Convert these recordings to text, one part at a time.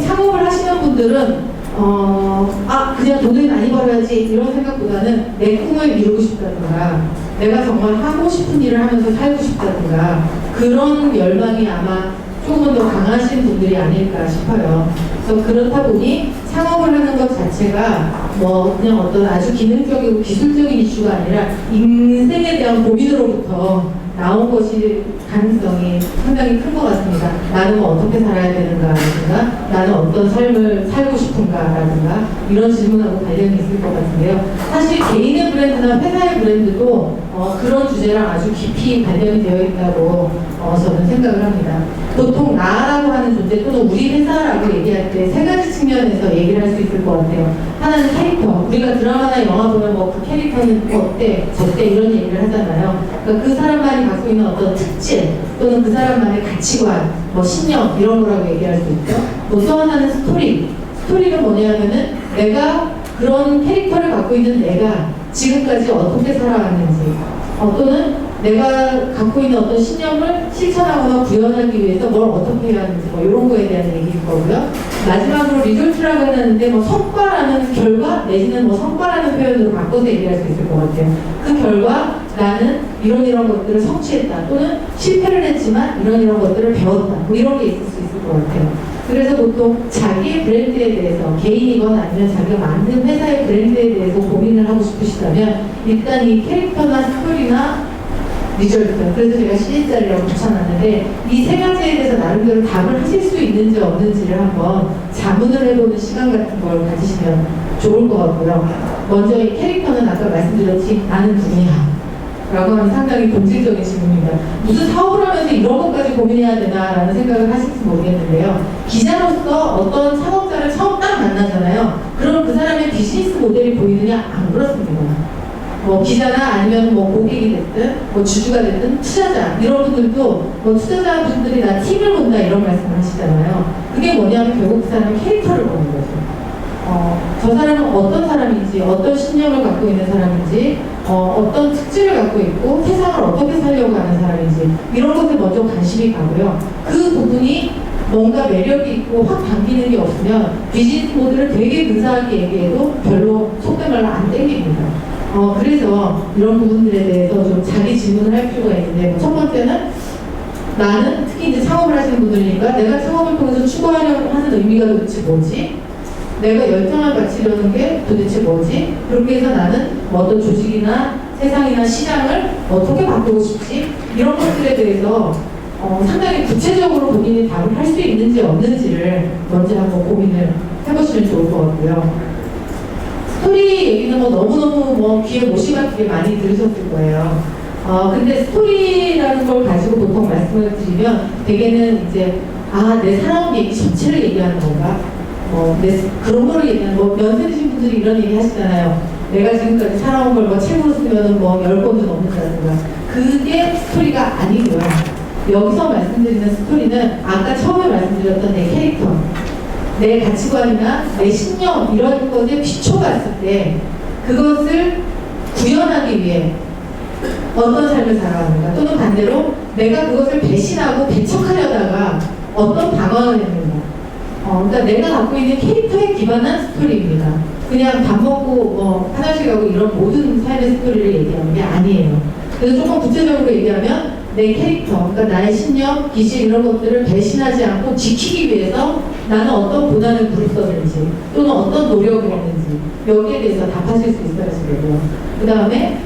창업을 하시는 분들은 그냥 돈을 많이 벌어야지 이런 생각보다는 내 꿈을 이루고 싶다든가 내가 정말 하고 싶은 일을 하면서 살고 싶다든가 그런 열망이 아마 조금은 더 강하신 분들이 아닐까 싶어요. 그래서 그렇다 보니 창업을 하는 것 자체가 뭐 그냥 어떤 아주 기능적이고 기술적인 이슈가 아니라 인생에 대한 고민으로부터 나온 것이 가능성이 상당히 큰 것 같습니다. 나는 어떻게 살아야 되는가라든가 나는 어떤 삶을 살고 싶은가라든가 이런 질문하고 관련이 있을 것 같은데요. 사실 개인의 브랜드나 회사의 브랜드도 그런 주제랑 아주 깊이 관련이 되어 있다고 저는 생각을 합니다. 보통 나라고 하는 존재 또는 우리 회사라고 얘기할 때 세 가지 측면에서 얘기를 할 수 있을 것 같아요. 하나는 캐릭터. 우리가 드라마나 영화 보면 뭐 그 캐릭터는 어때, 저때 이런 얘기를 하잖아요. 그러니까 그 사람만이 갖고 있는 어떤 특질 또는 그 사람만의 가치관, 뭐 신념 이런 거라고 얘기할 수 있죠. 또 하나는 스토리. 스토리는 뭐냐면은 내가 그런 캐릭터를 갖고 있는 내가 지금까지 어떻게 살아왔는지 또는 내가 갖고 있는 어떤 신념을 실천하거나 구현하기 위해서 뭘 어떻게 해야 하는지 뭐 이런 거에 대한 얘기일 거고요. 마지막으로 리졸트라고 했는데 뭐 성과라는 결과 내지는 뭐 성과라는 표현으로 바꿔서 얘기할 수 있을 것 같아요. 그 결과 나는 이런 것들을 성취했다 또는 실패를 했지만 이런 것들을 배웠다 뭐 이런 게 있을 수 있을 것 같아요. 그래서 보통 자기의 브랜드에 대해서 개인이거나 아니면 자기가 만든 회사의 브랜드에 대해서 고민을 하고 싶으시다면 일단 이 캐릭터나 스토리나 리졸트, 그래서 제가 CSR이라고 붙여놨는데 이 세 가지에 대해서 나름대로 답을 하실 수 있는지 없는지를 한번 자문을 해보는 시간 같은 걸 가지시면 좋을 것 같고요. 먼저 이 캐릭터는 아까 말씀드렸지 나는 누구냐 라고 하면 상당히 본질적인 질문입니다. 무슨 사업을 하면서 이런 것까지 고민해야 되나라는 생각을 하실지 모르겠는데요. 기자로서 어떤 창업자를 처음 딱 만나잖아요. 그럼 그 사람의 비즈니스 모델이 보이느냐? 안 그렇습니다. 뭐 기자나 아니면 뭐 고객이 됐든 뭐 주주가 됐든 투자자 이런 분들도 뭐 투자자분들이 나 팀을 본다 이런 말씀을 하시잖아요. 그게 뭐냐면 결국 그 사람의 캐릭터를 보는 거죠. 저 사람은 어떤 사람인지, 어떤 신념을 갖고 있는 사람인지, 어떤 특질을 갖고 있고 세상을 어떻게 살려고 하는 사람인지 이런 것에 먼저 관심이 가고요. 그 부분이 뭔가 매력이 있고 확 당기는 게 없으면 비즈니스 모델을 되게 근사하게 얘기해도 별로 속된 말로 안 땡깁니다. 그래서 이런 부분들에 대해서 좀 자기 질문을 할 필요가 있는데 첫 번째는 나는 특히 이제 창업을 하시는 분들이니까 내가 창업을 통해서 추구하려고 하는 의미가 도대체 뭐지? 내가 열정을 바치려는 게 도대체 뭐지? 그렇게 해서 나는 뭐 어떤 조직이나 세상이나 시장을 어떻게 바꾸고 싶지? 이런 것들에 대해서 상당히 구체적으로 본인이 답을 할 수 있는지 없는지를 먼저 한번 고민을 해보시면 좋을 것 같고요. 스토리 얘기는 뭐 너무너무 뭐 귀에 못이 박히게 많이 들으셨을 거예요. 근데 스토리라는 걸 가지고 보통 말씀을 드리면 대개는 이제 내 살아온 얘기 전체를 얘기하는 건가? 그런 거를 얘기하는 뭐 연세 드신 분들이 이런 얘기 하시잖아요. 내가 지금까지 살아온 걸 뭐 책으로 쓰면은 뭐 10권도 넘는다든가. 그게 스토리가 아니고요. 여기서 말씀드리는 스토리는 아까 처음에 말씀드렸던 내 캐릭터, 내 가치관이나 내 신념 이런 것에 비춰봤을 때 그것을 구현하기 위해 어떤 삶을 살아가는가 또는 반대로 내가 그것을 배신하고 배척하려다가 어떤 방황을 했는가 그러니까 내가 갖고 있는 캐릭터에 기반한 스토리입니다. 그냥 밥 먹고 화장실 가고 이런 모든 삶의 스토리를 얘기하는 게 아니에요. 그래서 조금 구체적으로 얘기하면 내 캐릭터, 그러니까 나의 신념, 기질 이런 것들을 배신하지 않고 지키기 위해서 나는 어떤 고난을 부르렀는지 또는 어떤 노력을 했는지 여기에 대해서 답하실 수 있어야 되고요. 그 다음에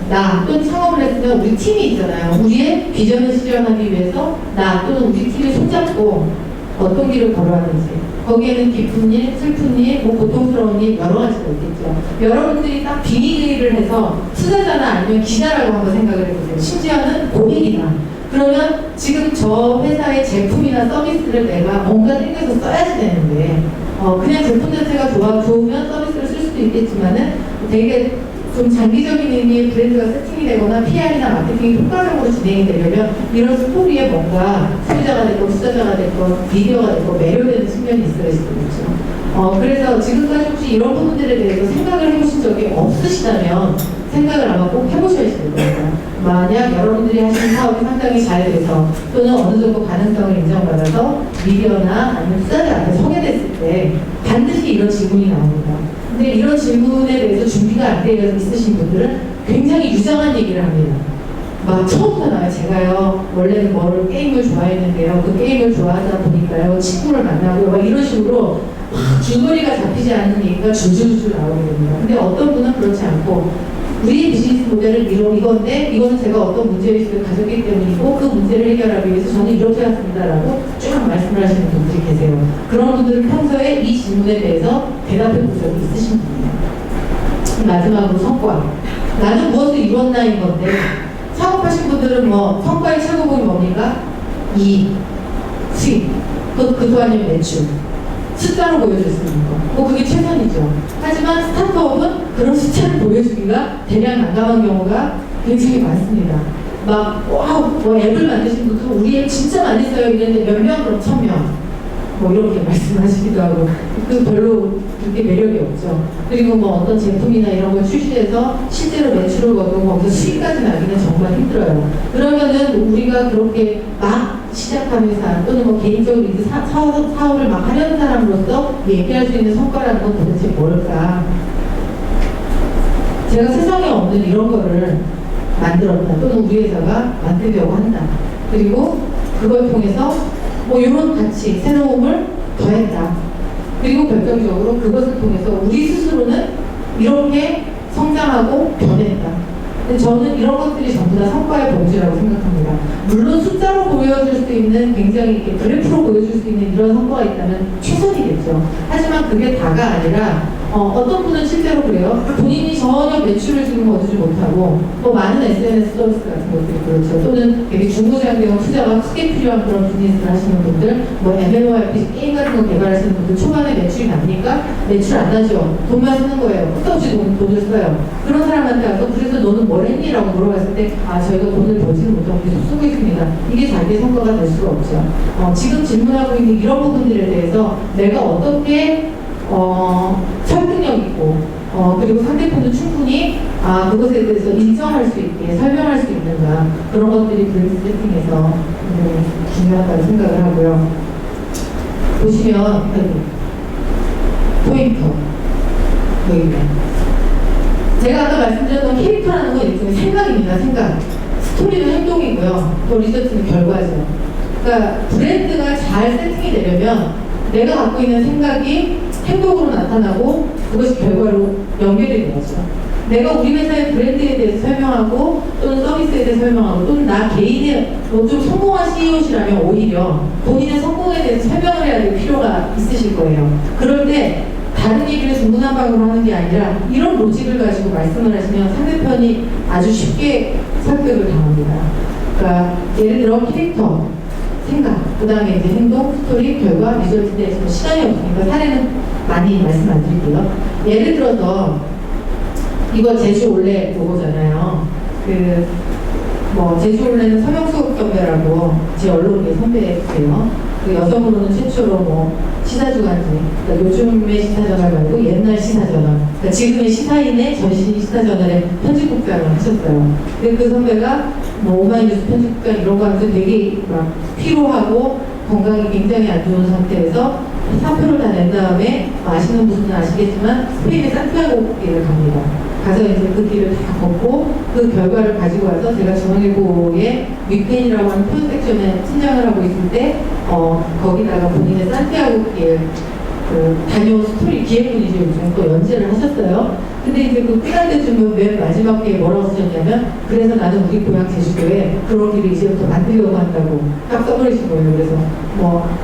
나 또는 창업을 했으면 우리 팀이 있잖아요. 우리의 비전을 실현하기 위해서 나 또는 우리 팀이 손잡고 어떤 길을 걸어왔는지 거기에는 기쁜 일, 슬픈 일, 고통스러운 일 여러 가지가 있겠죠. 여러분들이 딱 빙의를 해서 투자자나 아니면 기자라고 한번 생각을 해보세요. 심지어는 고객이나 그러면 지금 저 회사의 제품이나 서비스를 내가 뭔가 땡겨서 써야지 되는데 그냥 제품 자체가 좋으면 서비스를 쓸 수도 있겠지만은 되게 좀 장기적인 의미의 브랜드가 세팅이 되거나 PR이나 마케팅이 효과적으로 진행이 되려면 이런 스토리에 뭔가 소비자가 됐고 투자자가 됐고 미디어가 됐고 매료되는 측면이 있어야 되겠죠. 그래서 지금까지 혹시 이런 부분들에 대해서 생각을 해보신 적이 없으시다면 생각을 아마 꼭 해보셔야 될 겁니다. 만약 여러분들이 하시는 사업이 상당히 잘 돼서 또는 어느 정도 가능성을 인정받아서 미디어나 아니면 투자자 앞에 서게 됐을 때 반드시 이런 질문이 나옵니다. 근데 이런 질문에 대해서 준비가 안 되어 있으신 분들은 굉장히 유장한 얘기를 합니다. 막 처음부터 나와요. 제가요 원래는 뭐를 게임을 좋아했는데요. 그 게임을 좋아하다 보니까요 친구를 만나고요. 막 이런 식으로 줄거리가 잡히지 않는 얘기가 줄줄줄 나오게 됩니다. 근데 어떤 분은 그렇지 않고 우리 비즈니스 모델은 이건데 이거는 제가 어떤 문제의식을 가졌기 때문이고 그 문제를 해결하기 위해서 저는 이렇게 왔습니다라고 쭉 말씀을 하시는 분들이 계세요. 그런 분들은 평소에 이 질문에 대해서 대답해 본 적이 있으신 분이에요. 마지막으로 성과. 나는 무엇을 이뤘나인 건데 창업하신 분들은 뭐 성과의 최고봉이 뭡니까? 이익, 수익, 그 또한이면 매출. 숫자로 보여줄 수 있는 거. 뭐 그게 최선이죠. 하지만 스타트업은 그런 숫자를 보여주기가 대량 난감한 경우가 굉장히 많습니다. 막, 와우, 뭐 앱을 만드신 분도 우리 앱 진짜 많이 써요. 이랬는데 몇 명? 그럼 1000명. 뭐 이렇게 말씀하시기도 하고. 그 별로 그렇게 매력이 없죠. 그리고 뭐 어떤 제품이나 이런 걸 출시해서 실제로 매출을 거두고 거기서 수익까지 나기는 정말 힘들어요. 그러면은 우리가 그렇게 막 시작한 회사 또는 뭐 개인적으로 이제 사업을 막 하려는 사람으로서 얘기할 수 있는 성과라는 건 도대체 뭘까? 제가 세상에 없는 이런 거를 만들었다 또는 우리 회사가 만들려고 한다. 그리고 그걸 통해서 뭐 이런 가치, 새로움을 더했다. 그리고 결정적으로 그것을 통해서 우리 스스로는 이렇게 성장하고 변했다. 근데 저는 이런 것들이 전부 다 성과의 본질이라고 생각합니다. 물론 숫자로 보여줄 수 있는 굉장히 이렇게 그래프로 보여줄 수 있는 이런 성과가 있다면 최선이겠죠. 하지만 그게 다가 아니라 어떤 분은 실제로 그래요. 본인이 전혀 매출을 지금 얻지 못하고 또 많은 SNS 서비스 같은 것들이 그렇죠. 또는 되게 중고장비용 투자가 크게 필요한 그런 비즈니스를 하시는 분들, 뭐 MMORPG 게임 같은 거 개발하시는 분들 초반에 매출이 납니까? 매출 안 나죠. 돈만 쓰는 거예요. 끝도 없이 돈을 써요. 그런 사람한테 가서 그래서 너는 뭘 했니? 라고 물어봤을 때 저희가 돈을 벌지는 못하고 계속 쓰고 있습니다. 이게 자기의 성과가 될 수가 없죠. 지금 질문하고 있는 이런 부분들에 대해서 내가 어떻게 설득력 있고 그리고 상대편도 충분히 그것에 대해서 인정할 수 있게 설명할 수 있는가 그런 것들이 브레이크 세팅에서 굉장히 중요하다고 생각을 하고요. 보시면 포인터 여기네. 제가 아까 말씀드렸던 캐릭터라는 건 일종의 생각입니다. 생각. 스토리는 행동이고요. 또 리서치는 결과죠. 그러니까 브랜드가 잘 세팅이 되려면 내가 갖고 있는 생각이 행동으로 나타나고 그것이 결과로 연결이 되죠. 내가 우리 회사의 브랜드에 대해서 설명하고 또는 서비스에 대해서 설명하고 또는 나 개인의 좀 성공한 CEO시라면 오히려 본인의 성공에 대해서 설명을 해야 될 필요가 있으실 거예요. 그럴 때 다른 얘기를 중구난방으로 하는 게 아니라 이런 로직을 가지고 말씀을 하시면 상대편이 아주 쉽게 설득을 당합니다. 그러니까 예를 들어 캐릭터, 생각, 그 다음에 이제 행동, 스토리, 결과, 리절트에 대해서 시간이 없으니까 사례는 많이 말씀 안 드릴게요. 예를 들어서 이거 제주 올레 로고잖아요. 제주 올레는 서명수 선배라고 제 언론계 선배예요. 그 여성으로는 최초로 시사주간지, 그러니까 요즘의 시사저널 말고 옛날 시사저널, 그러니까 지금의 시사인의 전신 시사저널의 편집국장을 하셨어요. 근데 그 선배가 오마이뉴스 편집국장 이런 거 하면서 되게 막 피로하고 건강이 굉장히 안 좋은 상태에서 사표를 다 낸 다음에 아시는 분은 아시겠지만 스페인의 산티아고 길을 갑니다. 가서 이제 그 길을 다 걷고 그 결과를 가지고 와서 제가 중앙일보의 위펜이라고 하는 편 섹션에 팀장을 하고 있을 때 거기다가 본인의 산티아고 길 다녀온 스토리 기획분이죠. 요즘 또 연재를 하셨어요. 근데 이제 그 끝날 때쯤은 맨 마지막에 뭐라고 쓰셨냐면 그래서 나는 우리 고향 제주도에 그런 길을 이제부터 만들려고 한다고 딱 써버리신 거예요. 그래서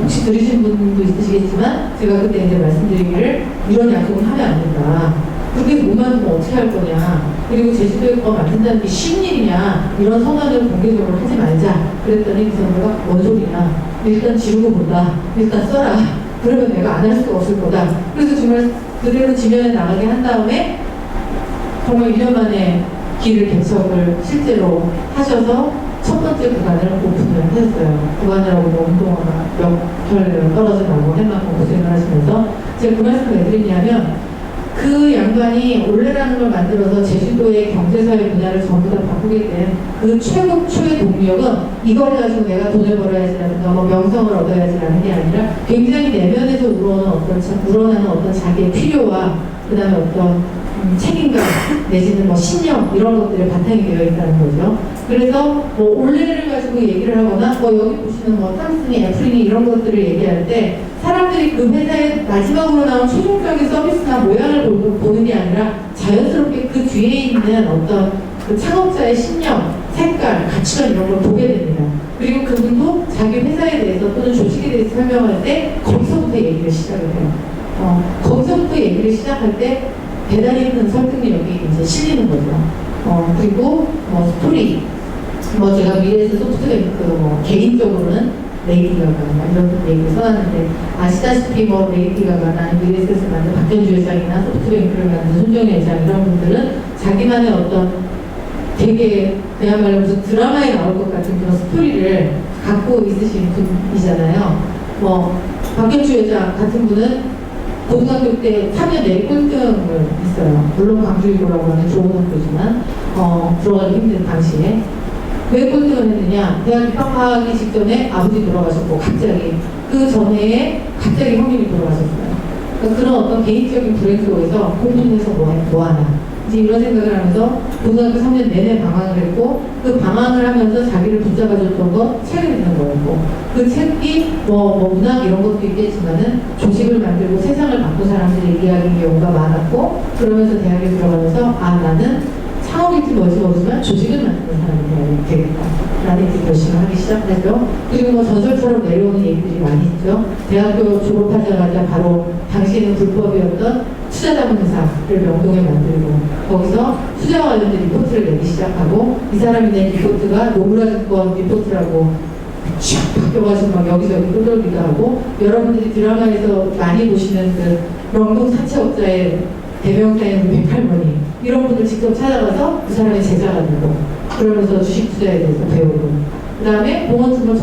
혹시 들으신 분도 있으시겠지만 제가 그때 이제 말씀드리기를 이런 약속은 하면 안 된다. 그렇게 못 만들면 어떻게 할 거냐. 그리고 제주도에 거 만든다는 게 쉬운 일이냐. 이런 선언을 공개적으로 하지 말자. 그랬더니 그 선배가 뭔 소리냐. 일단 지르고 본다. 일단 써라. 그러면 내가 안 할 수가 없을 거다. 그래서 정말 그대로 지면에 나가게 한 다음에 정말 1년 만에 길을 개척을 실제로 하셔서 첫 번째 구간을 오픈을 하셨어요. 구간이라고 운동화가 몇 켤레로 떨어져 나고 해만큼 고생을 하시면서 제가 그 말씀을 왜 드리냐면 그 양반이 올레라는 걸 만들어서 제주도의 경제사회 문화를 전부 다 바꾸게 된 그 최고초의 동력은 이걸 가지고 내가 돈을 벌어야지라든가 뭐 명성을 얻어야지라는 게 아니라 굉장히 내면에서 우러나는 어떤 자기의 필요와 그 다음에 어떤 책임감 내지는 뭐 신념 이런 것들이 바탕이 되어 있다는 거죠. 그래서 뭐 올레를 가지고 얘기를 하거나 뭐 여기 보시는 뭐 탐슨이 애플이 이런 것들을 얘기할 때 사람들이 그 회사의 마지막으로 나온 최종적인 서비스나 모양을 보는 게 아니라 자연스럽게 그 뒤에 있는 어떤 그 창업자의 신념, 색깔, 가치관 이런 걸 보게 됩니다. 그리고 그분도 자기 회사에 대해서 또는 조직에 대해서 설명할 때 거기서부터 얘기를 시작을 해요. 거기서부터 얘기를 시작할 때 대단히 큰 설득력이 이제 실리는 거죠. 그리고 뭐 스토리, 뭐 제가 미래에서 소프트뱅크 뭐 개인적으로는 레이디 가가 이런 얘기를 써놨는데 아시다시피 뭐 레이디 가가 나는 미래에서 만든 박현주 회장이나 소프트뱅크를 만든 손정희 회장 이런 분들은 자기만의 어떤 되게 그야말로 무슨 드라마에 나올 것 같은 그런 스토리를 갖고 있으신 분이잖아요. 뭐 박현주 회장 같은 분은 고등학교 때 3년 내리 꼴등을 했어요. 물론 광주이고라고 하는 좋은 학교지만 들어가기 힘든 당시에 왜 꼴등을 했느냐? 대학 입학하기 직전에 아버지 돌아가셨고 갑자기 그 전해에 갑자기 형님이 돌아가셨어요. 그러니까 그런 어떤 개인적인 불행 속에서 공부해서 뭐하나 이제 이런 생각을 하면서 고등학교 3년 내내 방황을 했고 그 방황을 하면서 자기를 붙잡아줬던 건 책을 읽는 거였고 그 책이 뭐 문학 이런 것도 있겠지만은 조직을 만들고 세상을 바꾼 사람들의 이야기인 경우가 많았고 그러면서 대학에 들어가면서 아 나는 창업일지 뭔지 모르지만 조직을 만드는 사람이 되겠다 라는 이제 결심을 하기 시작하죠. 그리고 뭐 전설처럼 내려오는 얘기들이 많이 있죠. 대학교 졸업하자마자 바로 당시에는 불법이었던 투자자문회사를 명동에 만들고 거기서 투자와 관련된 리포트를 내기 시작하고 이 사람이 낸 리포트가 노무라증권 리포트라고 쫙 바뀌어가지고 막 여기저기 떠돌기도 하고 여러분들이 드라마에서 많이 보시는 그 명동 사채업자의 대명사인 백할머니 이런 분들 직접 찾아가서 그 사람의 제자가 되고 그러면서 주식 투자에 대해서 배우고 그 다음에 봉원증권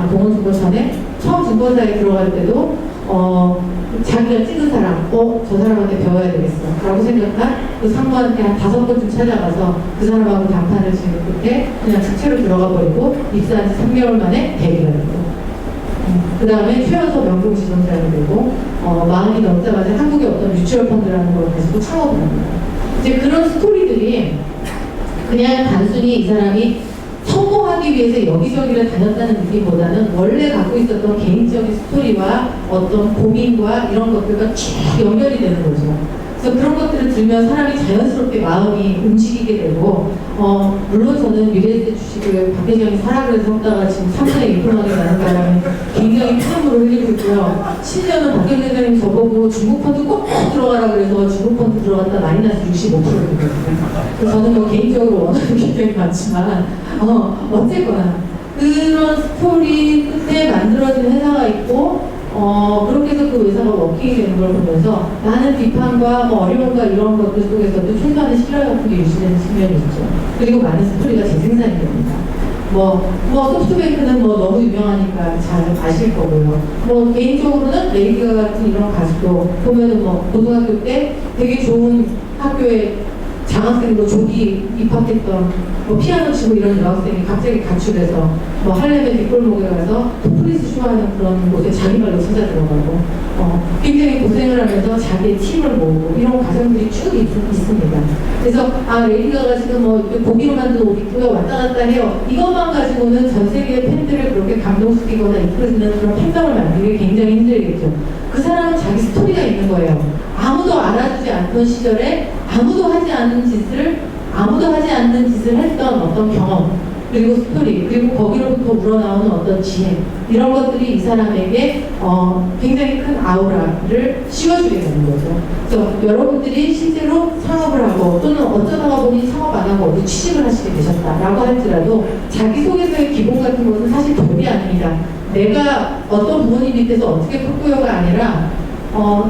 봉원증권 전에 처음 증권사에 들어갈 때도 자기가 찍은 사람, 저 사람한테 배워야 되겠어 라고 생각한 그 상무한테 한 5번쯤 찾아가서 그 사람하고談판을 지은 끝에 그냥 직체로 들어가 버리고 입사한 지 3개월 만에 대리가 되고 그 다음에 최연소 명동지점장이 되고 40이 넘자마자 한국의 어떤 뮤추얼 펀드라는 걸 가지고 창업을 합니다. 이제 그런 스토리들이 그냥 단순히 이 사람이 성공하기 위해서 여기저기를 다녔다는 느낌보다는 원래 갖고 있었던 개인적인 스토리와 어떤 고민과 이런 것들과 쭉 연결이 되는 거죠. 그래서 그런 것들을 들면 사람이 자연스럽게 마음이 움직이게 되고 물론 저는 미래에셋 주식을 박 회장이 사라 그래서 샀다가 지금 3분의 1%가 나는 바람에 굉장히 피눈물을 흘리고 있고요. 심지어는 박 회장님 저보고 중국 펀드 꼭 들어가라 그래서 중국 펀드 들어갔다 마이너스 65%를 들었거든요. 그래서 저는 뭐 개인적으로 원하는 게 굉장히 많지만 어쨌거나 그런 스토리 끝에 만들어진 회사가 있고 그렇게 해서 그 회사가 워킹이 되는 걸 보면서 많은 비판과 뭐 어려움과 이런 것들 속에서도 최소한의 실화 같은 게 유지되는 측면이 있죠. 그리고 많은 스토리가 재생산이 됩니다. 소프트뱅크는 너무 유명하니까 잘 아실 거고요. 개인적으로는 레이디 가가 같은 이런 가수도 보면은 고등학교 때 되게 좋은 학교에 장학생으로 조기 입학했던 피아노 치고 이런 여학생이 갑자기 가출해서 할렘의 뒷골목에 가서 토플리스 쇼하는 그런 곳에 자기 말로 찾아 들어가고 굉장히 고생을 하면서 자기의 팀을 모으고 이런 과정들이 쭉 있습니다. 그래서 레이디 가가 지금 고기로 만든 옷 입고요 왔다 갔다 해요. 이것만 가지고는 전 세계의 팬들을 그렇게 감동시키거나 이끌어주는 그런 팬덤을 만들기 굉장히 힘들겠죠. 그 사람은 자기 스토리가 있는 거예요. 아무도 알아주지 않던 시절에 아무도 하지 않는 짓을 했던 어떤 경험 그리고 스토리 그리고 거기로부터 우러나오는 어떤 지혜 이런 것들이 이 사람에게 굉장히 큰 아우라를 씌워주게 되는 거죠. 그래서 여러분들이 실제로 창업을 하고 또는 어쩌다가 보니 창업 안 하고 어디 취직을 하시게 되셨다라고 할지라도 자기소개서의 기본 같은 것은 사실 별이 아닙니다. 내가 어떤 부모님 밑에서 어떻게 컸고요가 아니라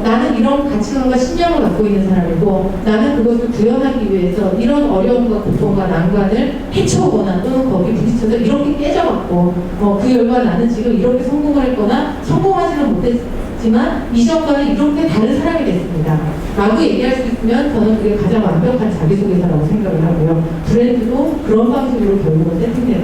나는 이런 가치관과 신념을 갖고 있는 사람이고 나는 그것을 구현하기 위해서 이런 어려움과 고통과 난관을 헤쳐오거나 또는 거기 부딪혀서 이렇게 깨져갖고 그 결과 나는 지금 이렇게 성공을 했거나 성공하지는 못했지만 이전과는 이렇게 다른 사람이 됐습니다 라고 얘기할 수 있으면 저는 그게 가장 완벽한 자기소개서라고 생각을 하고요. 브랜드도 그런 방식으로 결국은 세팅되는